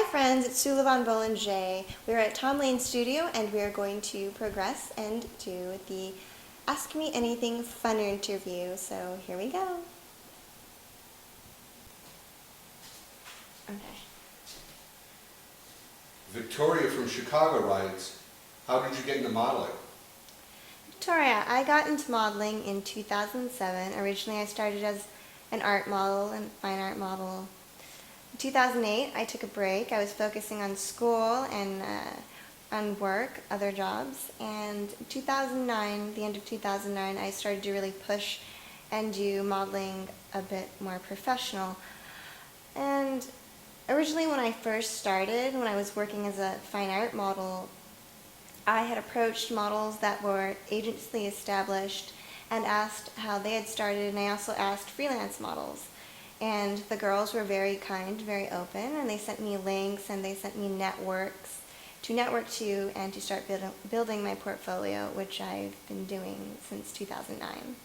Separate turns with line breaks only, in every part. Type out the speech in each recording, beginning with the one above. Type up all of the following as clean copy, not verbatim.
Hi friends, it's Sulavon Bollinger. We're at Tom Lane's studio and we are going to progress and do the Ask Me Anything Fun interview. So here we go. Okay.
Victoria from Chicago writes, how did you get into modeling?
Victoria, I got into modeling in 2007. Originally I started as an art model and fine art model. In 2008 I took a break. I was focusing on school and on work, other jobs, and 2009, the end of 2009, I started to really push and do modeling a bit more professional. And originally when I first started, when I was working as a fine art model, I had approached models that were agency established and asked how they had started, and I also asked freelance models. And the girls were very kind, very open, and they sent me links and they sent me networks to network to and to start building my portfolio, which I've been doing since 2009.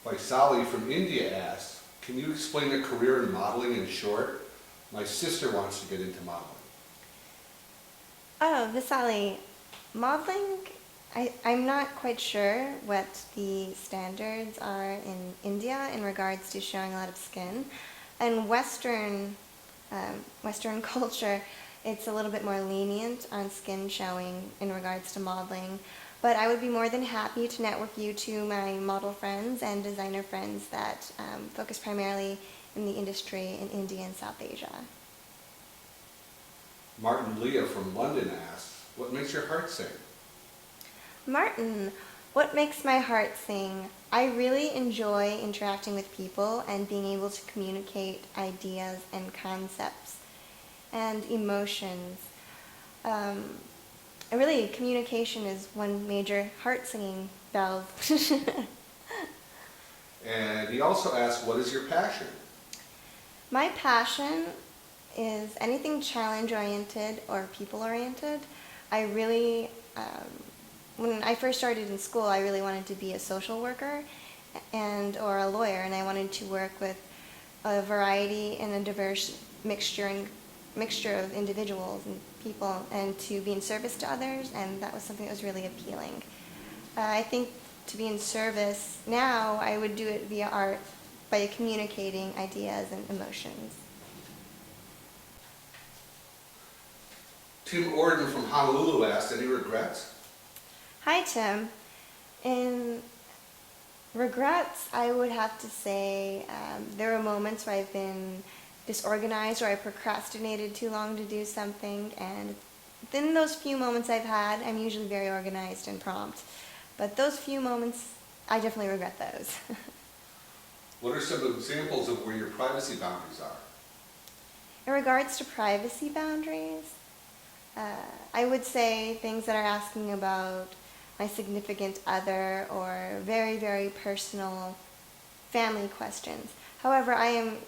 Vaisali from India asks, can you explain a career in modeling in short? My sister wants to get into modeling.
Oh, Vaisali, modeling, I'm not quite sure what the standards are in India in regards to showing a lot of skin. In Western culture, it's a little bit more lenient on skin showing in regards to modeling. But I would be more than happy to network you to my model friends and designer friends that focus primarily in the industry in India and South Asia.
Martin Leah from London asks, what makes your heart sing?
Martin, what makes my heart sing? I really enjoy interacting with people and being able to communicate ideas and concepts and emotions. Really, communication is one major heart-singing valve.
And he also asks, what is your passion?
My passion is anything challenge-oriented or people-oriented. I really, when I first started in school, I really wanted to be a social worker or a lawyer, and I wanted to work with a variety and a diverse mixture of individuals and people, and to be in service to others, and that was something that was really appealing. I think to be in service now, I would do it via art by communicating ideas and emotions.
Tim Orden from Honolulu asks, any regrets?
Hi Tim. In regrets, I would have to say there are moments where I've been disorganized or I procrastinated too long to do something, and within those few moments I've had, I'm usually very organized and prompt. But those few moments, I definitely regret those.
What are some examples of where your privacy boundaries are?
In regards to privacy boundaries, I would say things that are asking about my significant other or very, very personal family questions. However, I am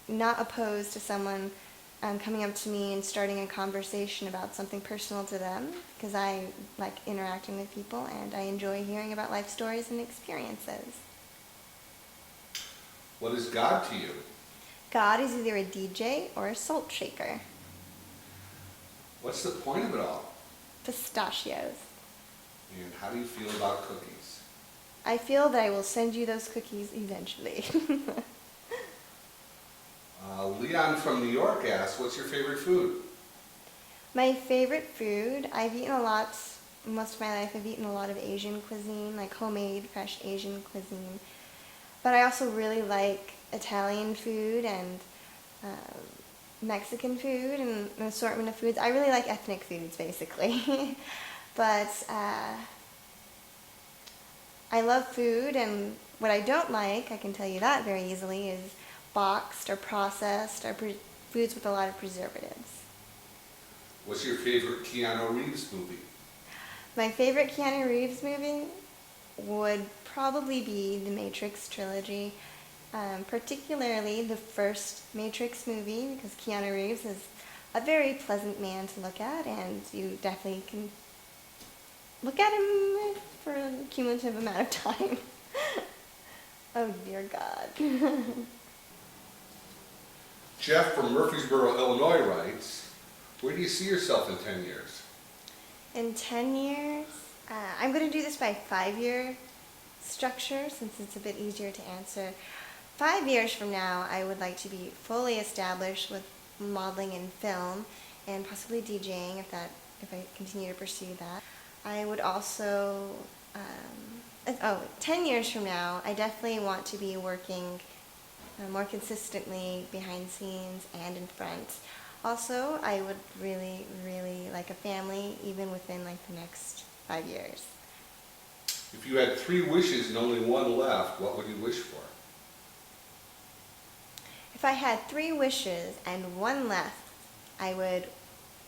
not opposed to someone coming up to me and starting a conversation about something personal to them, because I like interacting with people and I enjoy hearing about life stories and experiences.
What is God to you?
God is either a DJ or a salt shaker.
What's the point of it all?
Pistachios.
And how do you feel about cookies?
I feel that I will send you those cookies eventually.
Leon from New York asks, what's your favorite food?
My favorite food, I've eaten a lot, most of my life I've eaten a lot of Asian cuisine, like homemade, fresh Asian cuisine. But I also really like Italian food and Mexican food and an assortment of foods. I really like ethnic foods, basically. But I love food, and what I don't like, I can tell you that very easily, is boxed or processed or foods with a lot of preservatives.
What's your favorite Keanu Reeves movie?
My favorite Keanu Reeves movie would probably be the Matrix trilogy, particularly the first Matrix movie, because Keanu Reeves is a very pleasant man to look at, and you definitely can look at him for a cumulative amount of time. Oh dear God.
Jeff from Murfreesboro, Illinois writes, where do you see yourself in 10 years?
In 10 years, I'm going to do this by 5-year structure since it's a bit easier to answer. 5 years from now, I would like to be fully established with modeling and film and possibly DJing if I continue to pursue that. I would also, 10 years from now, I definitely want to be working more consistently behind scenes and in front. Also, I would really, really like a family even within like the next 5 years.
If you had 3 wishes and only 1 left, what would you wish for?
If I had 3 wishes and 1 left, I would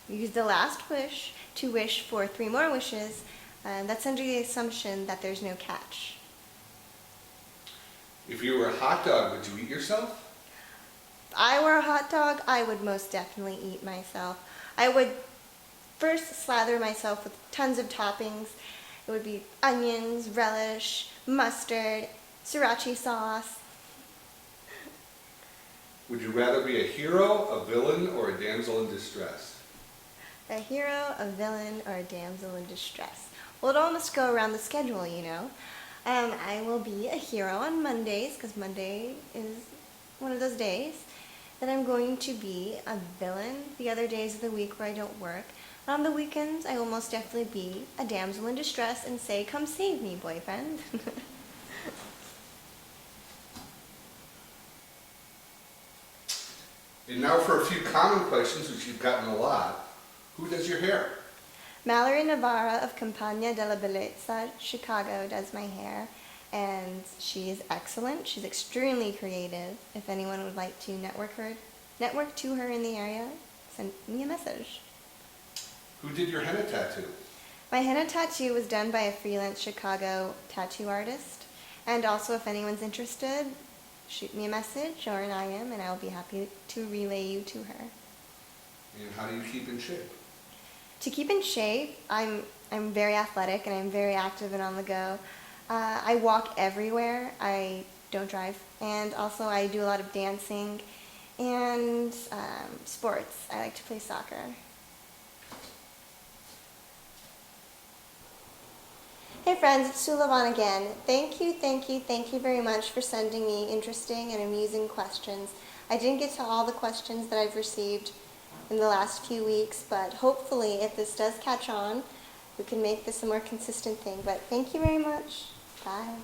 use the last wish to wish for 3 more wishes. That's under the assumption that there's no catch.
If you were a hot dog, would you eat yourself?
If I were a hot dog, I would most definitely eat myself. I would first slather myself with tons of toppings. It would be onions, relish, mustard, sriracha sauce.
Would you rather be a hero, a villain, or a damsel in distress?
A hero, a villain, or a damsel in distress. Well, it all must go around the schedule, you know. I will be a hero on Mondays, because Monday is one of those days. Then I'm going to be a villain the other days of the week where I don't work. And on the weekends, I will most definitely be a damsel in distress and say, come save me, boyfriend.
And now for a few common questions, which you've gotten a lot. Who does your hair?
Mallory Navarra of Campagna della Bellezza, Chicago, does my hair, and she is excellent. She's extremely creative. If anyone would like to network to her in the area, send me a message.
Who did your henna tattoo?
My henna tattoo was done by a freelance Chicago tattoo artist, and also if anyone's interested, shoot me a message or an IM, and I'll be happy to relay you to her.
And how do you keep in shape?
To keep in shape, I'm very athletic and I'm very active and on the go. I walk everywhere. I don't drive. And also I do a lot of dancing and sports. I like to play soccer. Hey friends, it's Sulavon again. Thank you very much for sending me interesting and amusing questions. I didn't get to all the questions that I've received in the last few weeks, but hopefully if this does catch on, we can make this a more consistent thing. But thank you very much. Bye.